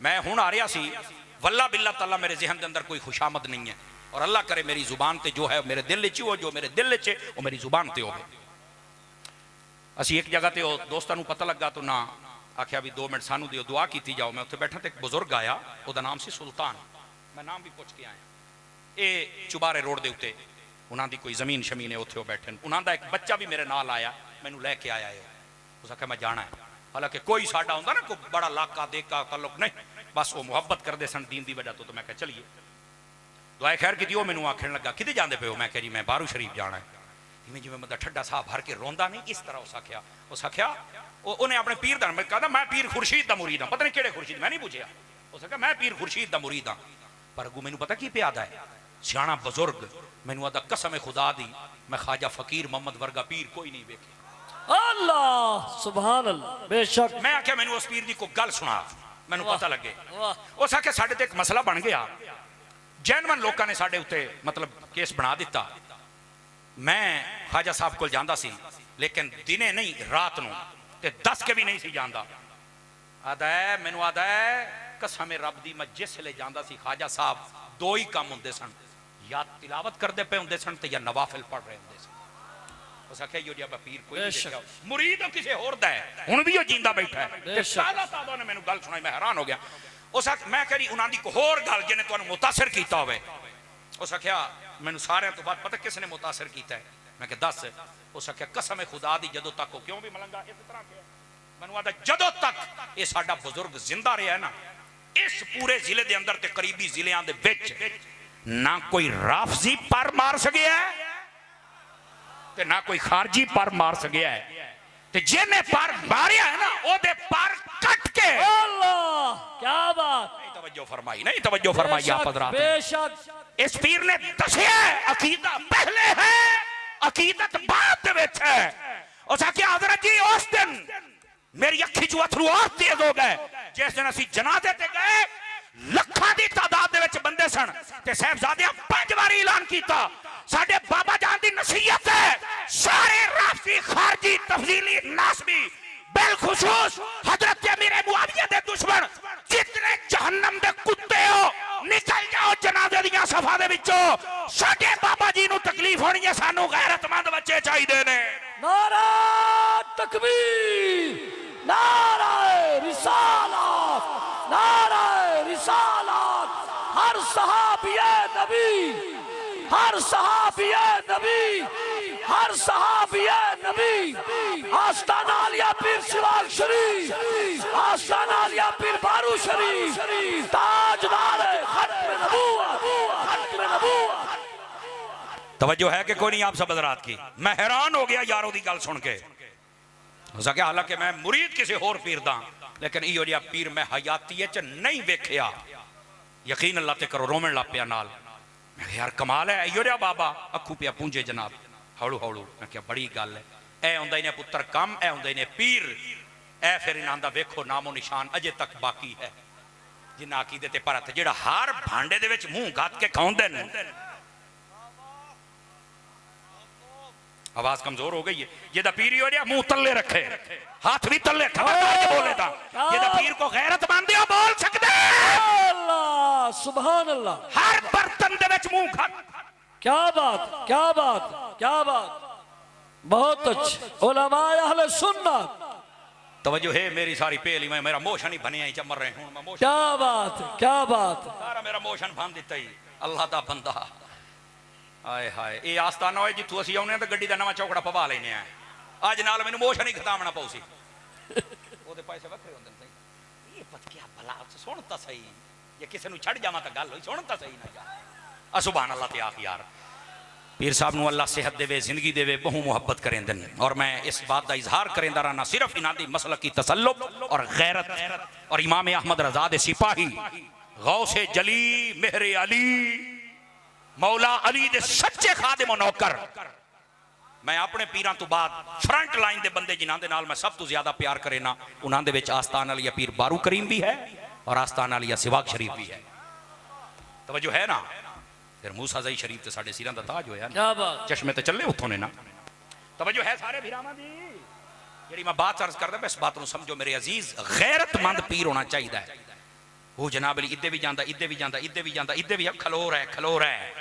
میں ہوں آ رہا سی واللہ باللہ تعالیٰ میرے ذہن کے اندر کوئی خوشامد نہیں ہے، اور اللہ کرے میری زبان تے جو ہے میرے دل چ ہو، جو میرے دل چ وہ میری زبان تے ہو۔ اسی ایک جگہ تے دوستوں کو پتہ لگا تو نہ آخیا بھی 2 منٹ سانو دیو، دعا کیتی جاؤ۔ میں اتنے بیٹھا تو ایک بزرگ آیا، وہ نام سی سلطان، میں نام بھی پوچھ کے آیا۔ یہ چبارے روڈ دے اتنے انہوں دی کوئی زمین شمین ہے، اتنے وہ بیٹھے، انہوں دا ایک بچہ بھی میرے نال آیا، مینو لے کے آیا ہے، اس آخیا میں جانا ہے۔ حالانکہ کوئی ساڈا ہوتا نا کوئی بڑا لاکا دیکھا تعلق نہیں، بس وہ محبت کرتے سن دین دی وجہ تو میں کہا چلیے دعائے خیر کی وہ مینو آخر لگا کدے جاندے پے ہو؟ میں کہا جی میں بارو شریف جانا ہے۔ جی میں مطلب ٹھڈا صاحب بھر کے روندا نہیں اس طرح اس آخیا انہیں اپنے پیر دا میں کہا میں پیر خورشید دا مرید ہوں، پتہ نہیں کہڑے خورشید، میں نہیں پوچھا، اس آخیا میں پیر خورشید دا مرید ہوں۔ پر اگو مینو پتہ کی پیادا ہے سیاںا بزرگ مینو آدھا قسم خدا دی میں خواجہ فقیر محمد ورگا پیر کوئی نہیں ویکھے۔ اللہ سبحان اللہ بے شک۔ میں آخیا مینو اس پیر دی کو گل سنا، مینو پتہ لگے۔ اس آخیا ساڈے تے ایک مسئلہ بن گیا، جینون لوکاں نے ساڈے اتنے مطلب کیس بنا دیتا۔ میں خواجہ صاحب کو جاندا سی لیکن دنے نہیں رات نو تے 10 کے بھی نہیں سی جاندا۔ آدھا ہے مینو آدھا ہے قسم رب دی میں جس لے جاندا سی خواجہ صاحب 2 ہی کام ہوندے سن، یا تلاوت کردے پہ ہوندے سن تے یا نوافل پڑھ رہے ہوندے سن۔ اس آخیا یہ جب پیر کوئی نہیں دیکھا، مرید کسی اور دا ہے، ہن بھی وہ جیندا بیٹھا ہے۔ سادہ سادہ نے مینوں گل سنائی، میں حیران ہو گیا۔ اس میں کہہ رہی انہاں دی کوئی ہور گل جنے تانوں متاثر کیتا ہوئے۔ اس آخیا مینوں سارے تو بعد پتہ کس نے متاثر کیتا ہے؟ میں کہ دس۔ اس آخیا قسم خدا دی جدوں تک وہ کیوں بھی ملنگا اس طرح کیا مینوں آدھا جدوں تک یہ ساڈا بزرگ زندہ رہا ہے نا، اس پورے ضلع دے اندر تے قریبی ضلعاں دے وچ نہ کوئی رافضی پر مار سکیا ہے تے نہ کوئی خارجی پر مار سکیا ہے، تے جنے پر ماریا ہے نا او دے پر کٹ کے۔ اللہ کیا بات، نہیں توجہ فرمائی، نہیں توجہ فرمائی آپ حضرات۔ بے شک اس پیر نے دسیا عقیدہ پہلے ہے عقیدت بعد دے وچ ہے۔ اس آخیا حضرت جی اس دن میری اکھی چو اتھرو اور تیز ہو گئے جس دن اسی جنازے تے گئے، لکھاں دی تعداد دے وچ بندے سن تے صاحبزادیاں 5 بار اعلان کیتا ساڈے بابا جان دی نصیحت ہے سارے رافضی خارجی تفضیلی ناسبی بالخصوص حضرت امیر معاویہ دے دشمن جتنے جہنم دے کتے ہو نکل جاؤ جنازے دیاں صفحہ دے وچوں، ساڈے بابا جی نو تکلیف ہونی ہے، سانو غیرت مند بچے چاہیے نے۔ نعرہ تکبیر، نعرہ رسالت، نعرہ رسالت، ہر صحابی نبی، ہر صحابی نبی، ہر صحابی نبی، آستانہ علیہ پیر سراغ شریف، آستانہ علیہ پیر بارو شریف، تاجدار ختم نبوت، ختم نبوت۔ توجہ ہے کہ کوئی نہیں آپ سب حضرات کی؟ میں حیران ہو گیا یاروں دی گل سن کے۔ ہو سکیا حالانکہ میں مرید کسی اور پیر دا لیکن ایو جیا پیر میں حیاتی چ نہیں ویکھیا، یقین اللہ تے کرو رومن لا پیا نال۔ میں کہا یار کمال ہے، ایو جیا بابا اکھو پیا پونجے جناب ہولو ہولو۔ میں کہا بڑی گل ہے، اے ہوندا نے پتر کم، اے ہوندا نے پیر، اے پھر انہاں دا ویکھو نام و نشان اجے تک باقی ہے جنہ عقیدے تے پرت جیڑا ہر بھانڈے دے وچ منہ گات کے کھاوندے نے۔ آواز کمزور ہو گئی ہے، یہ دا پیری ہو رہا منہ تلے رکھے، ہاتھ بھی تلے کھوڑا بولے دا، یہ دا پیر کو غیرت مندی ہو بول سکتے ہیں۔ اللہ سبحان اللہ، ہر برتن دے وچ منہ کھا۔ کیا بات، کیا بات، کیا بات، بہت اچھا علماء اہل سنت۔ توجہ ہے میری ساری پہلی میں میرا موشن ہی بنیا ہی چمر رہے ہوں، میں موشن کیا بات، کیا بات، سارا میرا موشن بھان دیتا ہی اللہ دا بندہ۔ آئے ہائے اے آستانہ ہوئے جتو اسی آنے تو گڑی دا نواں چوکڑا پوا لینے ہیں، آج نال میں موشن ہی ختامنا پاؤ سی وہ دے پیسے وکھرے ہوندے صحیح۔ یہ پت کیا بھلا سنتا صحیح، یہ کسی نو چھڑ جاواں تا گل ہوئی سنتا صحیح نہ جا۔ سبحان اللہ تے آخ یار پیر صاحب نو اللہ صحت دے وے زندگی دے وے بہو محبت کریں دن، اور میں اس بات دا اظہار کریں دا نہ صرف انہاں دی مسلک کی تسلب اور غیرت اور امام احمد رضا دے سپاہی غوث جلی مہر علی مولا علی دے سچے خادم و نوکر، میں اپنے پیران تو بعد فرنٹ لائن دے بندے جنہاں دے نال میں سب تو زیادہ پیار کرے نا انہاں دے وچ آستان علیہ پیر بارو کریم بھی ہے اور آستان علیہ سواگ شریف بھی ہے۔ توجہ ہے نا؟ پھر موسیٰ زئی شریف تے ساڑھے سیران دا تاج ہویا نا، چشمے تے چلے اتھوں نے نا۔ توجہ ہے سارے بھیراما دی؟ جیڑی میں بات عرض کر دا میں اس بات نو سمجھو میرے عزیز، غیرت مند پیر ہونا چاہیے ہے، وہ جناب علی ادھے بھی جاندہ ادھے بھی جاندہ ادھے بھی جاندہ ادھے بھی اب کھلو رہا ہے